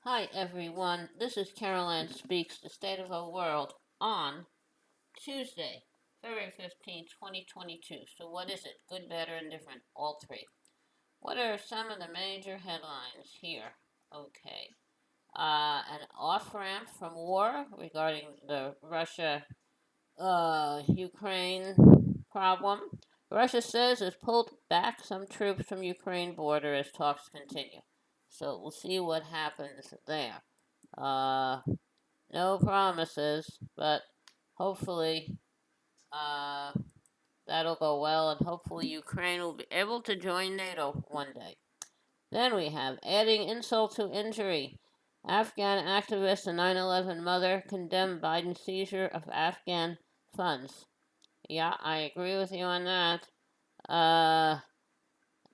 Hi everyone, this is Caroline Speaks, the State of the World, on Tuesday, February 15, 2022. So what is it? Good, better, and different, all three. What are some of the major headlines here? Okay. An off-ramp from war regarding the Russia-Ukraine problem. Russia says it's pulled back some troops from Ukraine border as talks continue. So we'll see what happens there. Uh, no promises, but hopefully uh, that'll go well, and hopefully Ukraine will be able to join NATO one day. Then we have adding insult to injury. Afghan activist and 9/11 mother condemn Biden's seizure of Afghan funds. Yeah, I agree with you on that. Uh,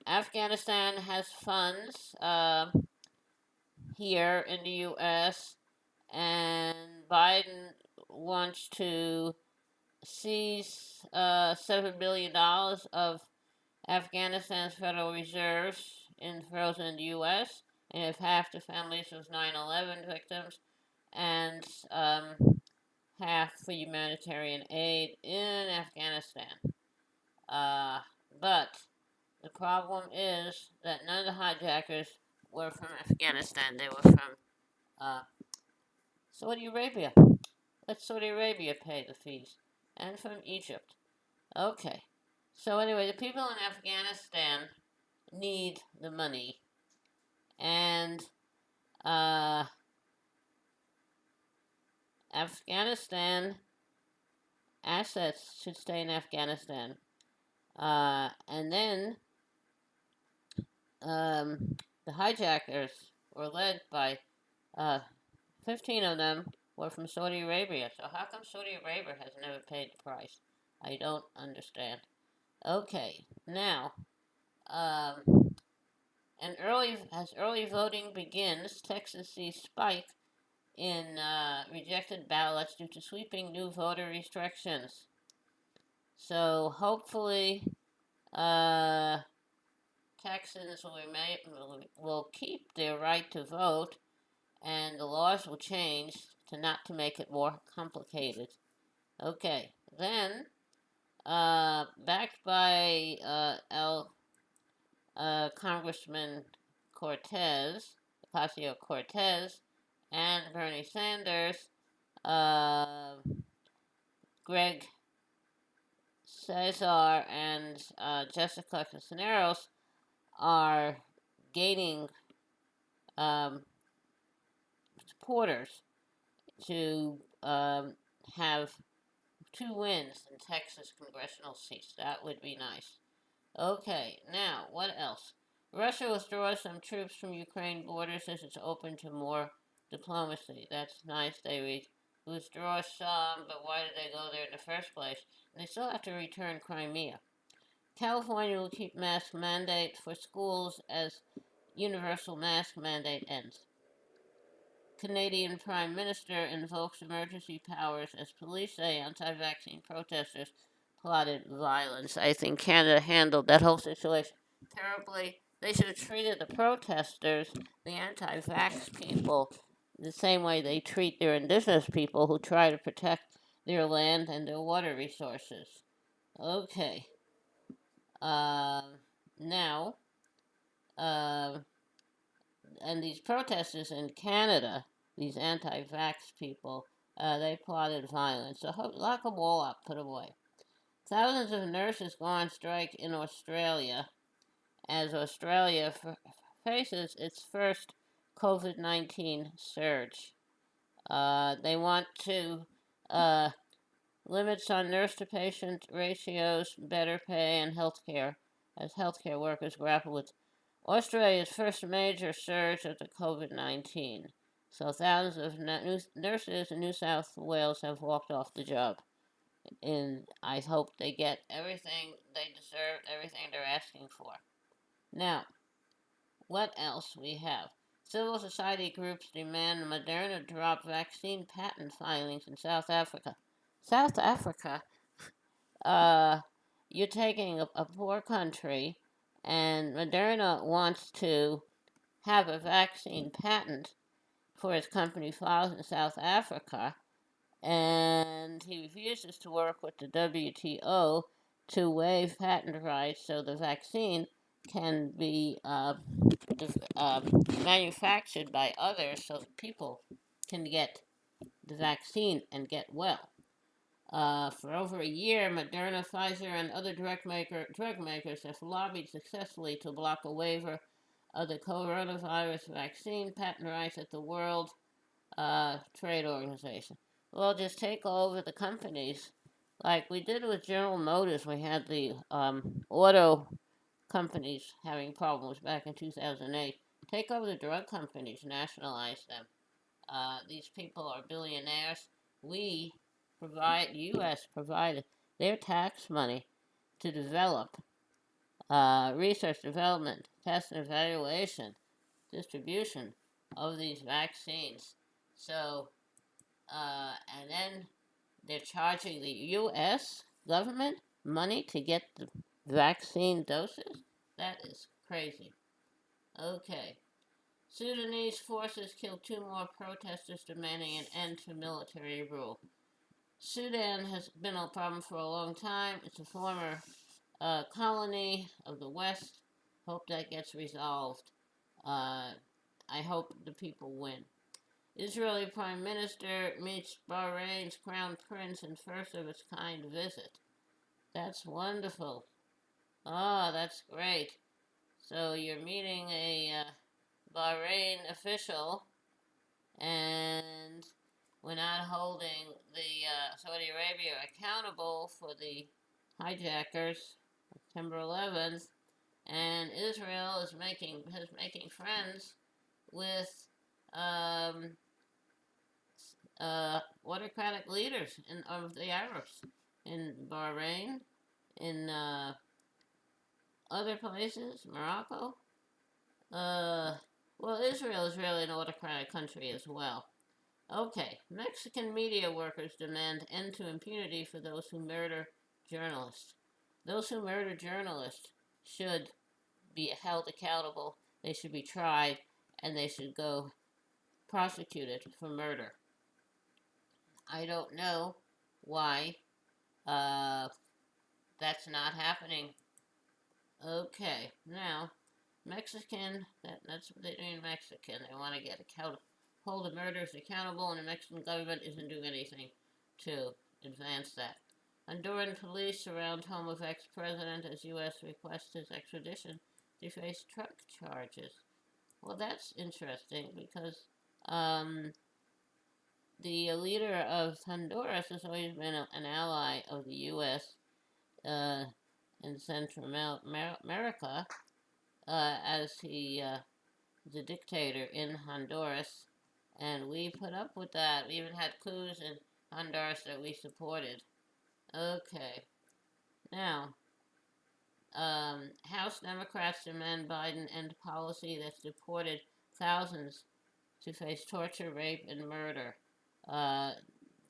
Afghanistan has funds here in the U.S., and Biden wants to seize $7 billion of Afghanistan's federal reserves frozen in the U.S. and have half the families of 9/11 victims and half for humanitarian aid in Afghanistan. Uh, but the problem is that none of the hijackers were from Afghanistan. They were from uh, Saudi Arabia. Let Saudi Arabia pay the fees. And from Egypt. Okay. So, anyway, the people in Afghanistan need the money. And uh, Afghanistan assets should stay in Afghanistan. And then the hijackers were led by 15 of them were from Saudi Arabia. So, how come Saudi Arabia has never paid the price? I don't understand. Okay, now, um, as early voting begins, Texas sees spike in rejected ballots due to sweeping new voter restrictions. So hopefully, uh, Texans will keep their right to vote, and the laws will change to make it more complicated. Okay, then backed by Congressman Cortez, Ocasio-Cortez, and Bernie Sanders, uh, Greg Cesar and Jessica Cisneros are gaining um, supporters to have two wins in Texas congressional seats. That would be nice. Okay, now, what else? Russia withdraws some troops from Ukraine border, says it's open to more diplomacy. That's nice. Withdraw some, but why did they go there in the first place? And they still have to return Crimea. California will keep mask mandate for schools as universal mask mandate ends. Canadian Prime Minister invokes emergency powers as police say anti-vaccine protesters plotted violence. I think Canada handled that whole situation terribly. They should have treated the protesters, the anti-vax people, the same way they treat their indigenous people who try to protect their land and their water resources. Okay. Um, Now, um, and these protesters in Canada, these anti-vax people, they plotted violence. So lock them all up, put them away. Thousands of nurses go on strike in Australia as Australia faces its first COVID-19 surge. They want to limits on nurse to patient ratios, better pay, and healthcare as healthcare workers grapple with Australia's first major surge of the COVID-19. So thousands of nurses in New South Wales have walked off the job. And I hope they get everything they deserve, everything they're asking for. Now, what else we have? Civil society groups demand Moderna drop vaccine patent filings in South Africa. South Africa, uh, you're taking a poor country, and Moderna wants to have a vaccine patent, for his company files in South Africa, and he refuses to work with the WTO to waive patent rights so the vaccine can be manufactured by others so that people can get the vaccine and get well. For over a year, Moderna, Pfizer, and other drug makers have lobbied successfully to block a waiver of the coronavirus vaccine patent rights at the World Trade Organization. Well, just take over the companies, like we did with General Motors. We had the auto companies having problems back in 2008. Take over the drug companies, nationalize them. These people are billionaires. We U.S. provided their tax money to develop research, development, test and evaluation, distribution of these vaccines. So, and then they're charging the U.S. government money to get the vaccine doses? That is crazy. Okay. Sudanese forces killed 2 more protesters demanding an end to military rule. Sudan has been a problem for a long time. It's a former colony of the West. Hope that gets resolved. I hope the people win. Israeli Prime Minister meets Bahrain's Crown Prince in first of its kind visit. That's wonderful. Oh, that's great. So you're meeting a Bahrain official, and we're not holding the Saudi Arabia accountable for the hijackers, September 11th, and Israel is making friends with um, autocratic leaders of the Arabs in Bahrain, in other places, Morocco. Well, Israel is really an autocratic country as well. Okay, Mexican media workers demand end to impunity for those who murder journalists. Those who murder journalists should be held accountable, they should be tried, and they should go prosecuted for murder. I don't know why that's not happening. Okay, now that's what they do in Mexican. They want to hold the murderers accountable, and the Mexican government isn't doing anything to advance that. Honduran police surround home of ex-president as U.S. requests his extradition to face truck charges. Well, that's interesting because the leader of Honduras has always been an ally of the U.S. In Central America, as he is a dictator in Honduras, and we put up with that. We even had coups in Honduras that we supported. Okay, now, House Democrats demand Biden end policy that's deported thousands to face torture, rape, and murder. Uh,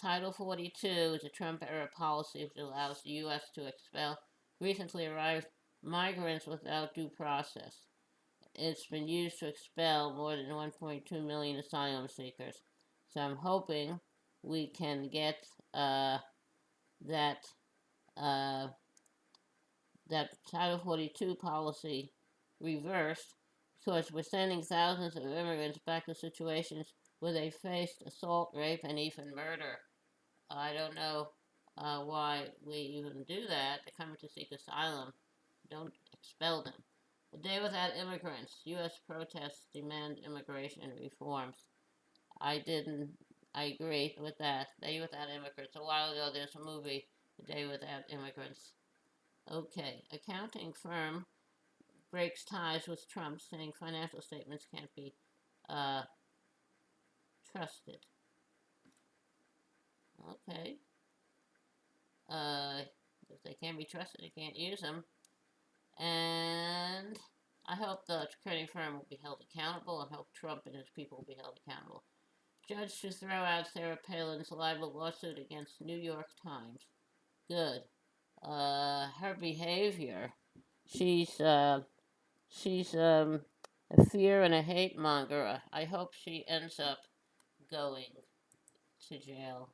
Title 42 is a Trump-era policy which allows the U.S. to expel recently arrived migrants without due process. It's been used to expel more than 1.2 million asylum seekers. So I'm hoping we can get that that Title 42 policy reversed, because we're sending thousands of immigrants back to situations where they faced assault, rape, and even murder. I don't know why we even do that. They're coming to seek asylum. Don't expel them. A day without immigrants. U.S. protests demand immigration reforms. I didn't. I agree with that. Day without immigrants. A while ago, there's a movie, A Day Without Immigrants. Okay. Accounting firm breaks ties with Trump, saying financial statements can't be trusted. Okay. If they can't be trusted, they can't use them. And I hope the accounting firm will be held accountable, and hope Trump and his people will be held accountable. Judge to throw out Sarah Palin's libel lawsuit against New York Times. Good. Her behavior. She's a fear and a hate monger. I hope she ends up going to jail.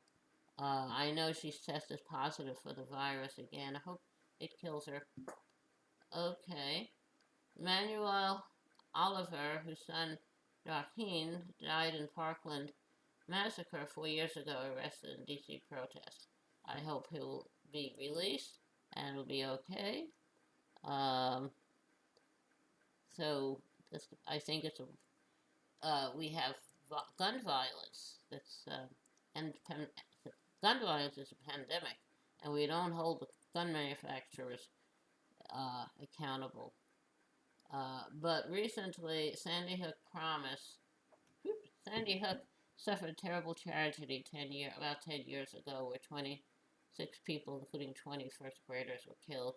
I know she's tested positive for the virus again. I hope it kills her. Okay. Manuel Oliver, whose son Joaquin died in Parkland massacre 4 years ago, arrested in D.C. protest. I hope he'll be released and will be okay. Um, so this, I think it's we have gun violence and gun violence is a pandemic, and we don't hold the gun manufacturers accountable. But recently, Sandy Hook suffered a terrible tragedy about 10 years ago, where 26 people, including 20 first graders, were killed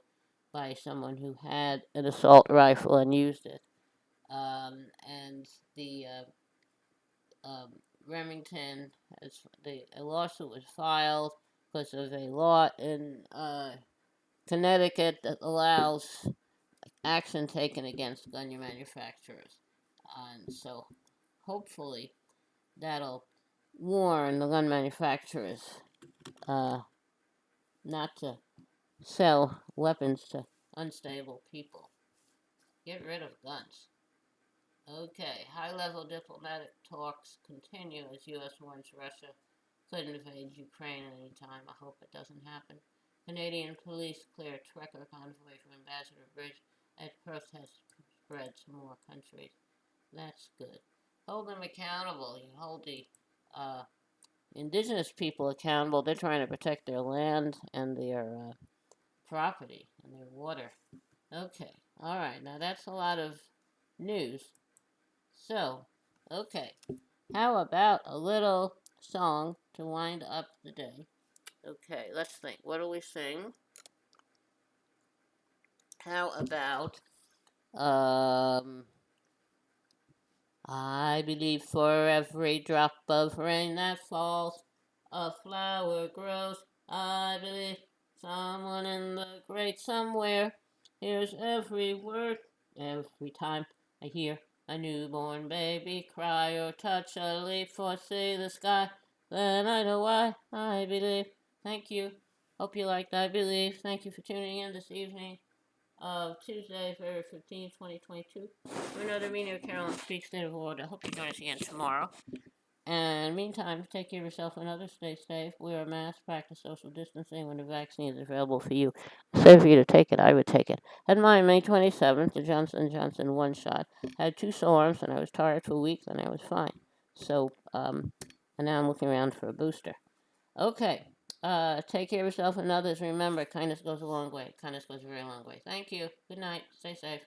by someone who had an assault rifle and used it. And the um, Remington, a lawsuit was filed because of a law in Connecticut that allows action taken against gun manufacturers. And so hopefully that'll warn the gun manufacturers uh, not to sell weapons to unstable people. Get rid of guns. Okay, high-level diplomatic talks continue as U.S. warns Russia could invade Ukraine at any time. I hope it doesn't happen. Canadian police clear trucker convoy from Ambassador Bridge as protests spread to more countries. That's good. Hold them accountable. You hold the uh, indigenous people accountable. They're trying to protect their land and their property and their water. Okay, all right. Now that's a lot of news. So, okay. How about a little song to wind up the day? Okay, let's think. What do we sing? How about I believe for every drop of rain that falls, a flower grows. I believe someone in the great somewhere hears every word every time I hear a newborn baby cry or touch a leaf or see the sky. Then I know why I believe. Thank you. Hope you liked I Believe. Thank you for tuning in this evening of Tuesday, February 15th, 2022. For another meeting of Carolyn Speaks State of Order. I hope you join us again tomorrow. And meantime, take care of yourself and others. Stay safe. Wear a mask. Practice social distancing when the vaccine is available for you. Say for you to take it. I would take it. Had mine May 27th, the Johnson & Johnson one shot. Had 2 sore arms and I was tired for a week, then I was fine. So, and now I'm looking around for a booster. Okay. Take care of yourself and others. Remember, kindness goes a long way. Kindness goes a very long way. Thank you. Good night. Stay safe.